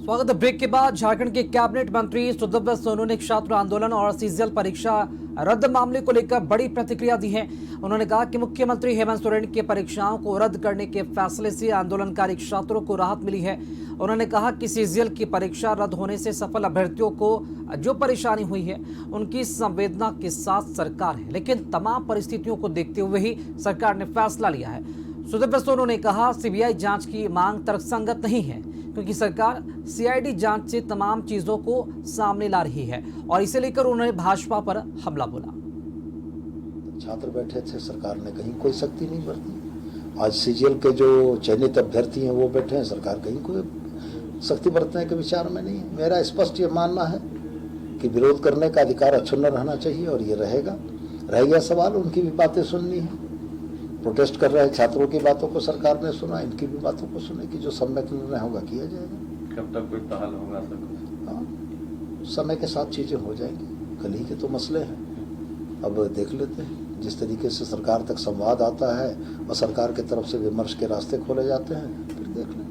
स्वागत है। ब्रेक के बाद झारखंड के कैबिनेट मंत्री सुदव्य सोनू ने छात्र आंदोलन और सीजीएल परीक्षा रद्द मामले को लेकर बड़ी प्रतिक्रिया दी है। उन्होंने कहा कि मुख्यमंत्री हेमंत सोरेन की परीक्षाओं को रद्द करने के फैसले से आंदोलनकारी छात्रों को राहत मिली है। उन्होंने कहा कि सीजीएल की परीक्षा रद्द होने से सफल अभ्यर्थियों को जो परेशानी हुई है उनकी संवेदना के साथ सरकार है, लेकिन तमाम परिस्थितियों को देखते हुए ही सरकार ने फैसला लिया है। सुदव्य सोनू ने कहा सीबीआई जांच की मांग तर्कसंगत नहीं है, क्योंकि सरकार सीआईडी जांच से तमाम चीजों को सामने ला रही है और इसे लेकर उन्होंने भाजपा पर हमला बोला। छात्र बैठे थे, सरकार ने कहीं कोई सख्ती नहीं बरती। आज सीजीएल के जो चयनित अभ्यर्थी हैं वो बैठे हैं, सरकार कहीं कोई सख्ती बरतने के विचार में नहीं है। मेरा स्पष्ट ये मानना है कि विरोध करने का अधिकार अक्षुण्ण रहना चाहिए और ये रहेगा। रह गया सवाल, उनकी भी बातें सुननी है। प्रोटेस्ट कर रहे छात्रों की बातों को सरकार ने सुना, इनकी भी बातों को सुनेगी। जो सम्यक निर्णय होगा किया जाएगा। कब तक कोई ताल होगा सर? हाँ, समय के साथ चीजें हो जाएंगी। कल ही के तो मसले हैं, अब देख लेते हैं। जिस तरीके से सरकार तक संवाद आता है और सरकार की तरफ से विमर्श के रास्ते खोले जाते हैं, फिर देख लें।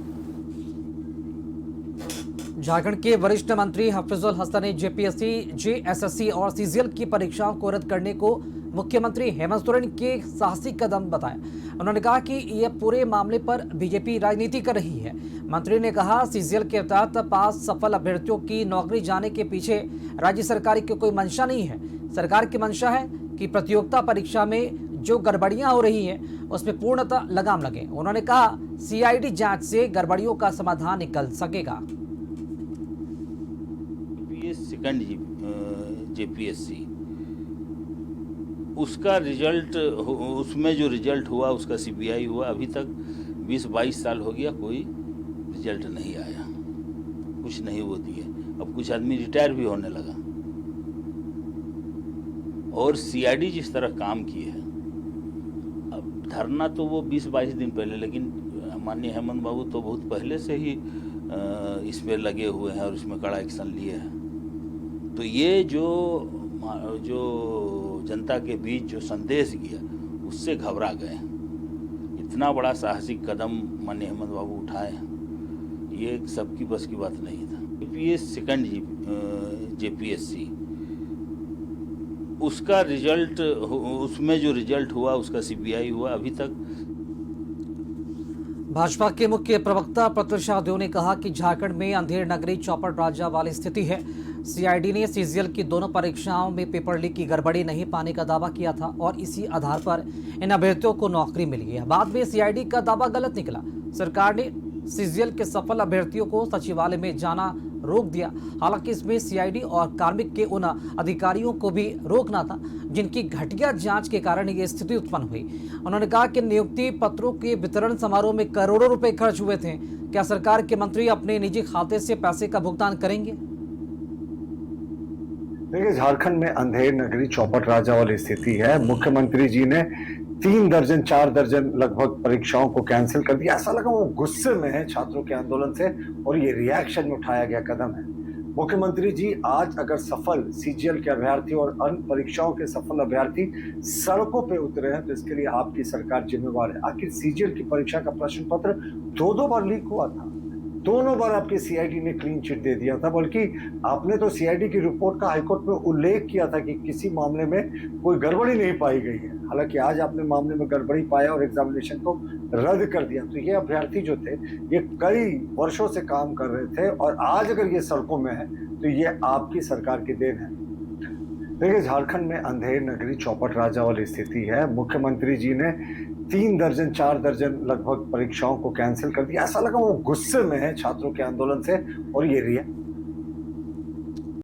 झारखंड के वरिष्ठ मंत्री हफीजुल हसन ने जेपीएससी, जेएसएससी और सीजीएल की परीक्षाओं को रद्द करने को मुख्यमंत्री हेमंत सोरेन के साहसिक कदम बताया। उन्होंने कहा कि यह पूरे मामले पर बीजेपी राजनीति कर रही है। मंत्री ने कहा सीजीएल के तहत पास सफल अभ्यर्थियों की नौकरी जाने के पीछे राज्य सरकार की कोई मंशा नहीं है। सरकार की मंशा है कि प्रतियोगिता परीक्षा में जो गड़बड़ियां हो रही हैं उसमें पूर्णतः लगाम लगे। उन्होंने कहा सीआईडी जांच से गड़बड़ियों का समाधान निकल सकेगा। सेकंड जेपीएससी उसका रिजल्ट, उसमें जो रिजल्ट हुआ उसका सीबीआई हुआ। अभी तक 20-22 साल हो गया, कोई रिजल्ट नहीं आया, कुछ नहीं होती है। अब कुछ आदमी रिटायर भी होने लगा। और सीआईडी जिस तरह काम की है, अब धरना तो वो 20-22 दिन पहले, लेकिन माननीय हेमंत बाबू तो बहुत पहले से ही इसमें लगे हुए हैं और इसमें कड़ा एक्शन लिए हैं। तो ये जो जनता के बीच जो संदेश गया उससे घबरा गए। इतना बड़ा साहसिक कदम माननीय हेमंत बाबू उठाए, ये सबकी बस की बात नहीं था। सेकंड जेपीएससी उसका रिजल्ट, उसमें जो रिजल्ट हुआ उसका सीबीआई हुआ। अभी तक भाजपा के मुख्य प्रवक्ता प्रत्युषा देव ने कहा कि झारखंड में अंधेर नगरी चौपट राजा वाली स्थिति है। सीआईडी ने सीजीएल की दोनों परीक्षाओं में पेपर लीक की गड़बड़ी नहीं पाने का दावा किया था और इसी आधार पर इन अभ्यर्थियों को नौकरी मिली है। बाद में सीआईडी का दावा गलत निकला। सरकार ने सीजीएल के सफल अभ्यर्थियों को सचिवालय में जाना रोक दिया। हालांकि इसमें सीआईडी और कार्मिक के उन अधिकारियों को भी रोकना था जिनकी घटिया जांच के कारण ये स्थिति उत्पन्न हुई। उन्होंने कहा कि नियुक्ति पत्रों के वितरण समारोह में करोड़ों रुपए खर्च हुए थे। क्या सरकार के मंत्री अपने निजी खाते से पैसे का भुगतान करेंगे? देखिए, झारखंड में अंधेर नगरी चौपट राजा वाली स्थिति है। मुख्यमंत्री जी ने 3 दर्जन 4 दर्जन लगभग परीक्षाओं को कैंसिल कर दिया। ऐसा लगा वो गुस्से में है छात्रों के आंदोलन से और ये रिएक्शन में उठाया गया कदम है। मुख्यमंत्री जी आज अगर सफल सीजीएल के अभ्यर्थी और अन्य परीक्षाओं के सफल अभ्यर्थी सड़कों पे उतरे हैं तो इसके लिए आपकी सरकार जिम्मेवार है। आखिर सीजीएल की परीक्षा का प्रश्न पत्र 2 बार लीक हुआ था, दोनों बार आपकी सीआईडी ने क्लीन चिट दे दिया था। बल्कि आपने तो सीआईडी की रिपोर्ट का हाईकोर्ट में उल्लेख किया था कि किसी मामले में कोई गड़बड़ी नहीं पाई गई है। हालांकि आज आपने मामले में गड़बड़ी पाया और एग्जामिनेशन को रद्द कर दिया। तो ये अभ्यर्थी जो थे ये कई वर्षों से काम कर रहे थे और आज अगर ये सड़कों में है तो ये आपकी सरकार की देन है। देखिए, झारखंड में अंधेर नगरी चौपट राजा वाली स्थिति है। मुख्यमंत्री जी ने 3 दर्जन 4 दर्जन लगभग परीक्षाओं को कैंसिल कर दिया। ऐसा लगा वो गुस्से में है छात्रों के आंदोलन से और ये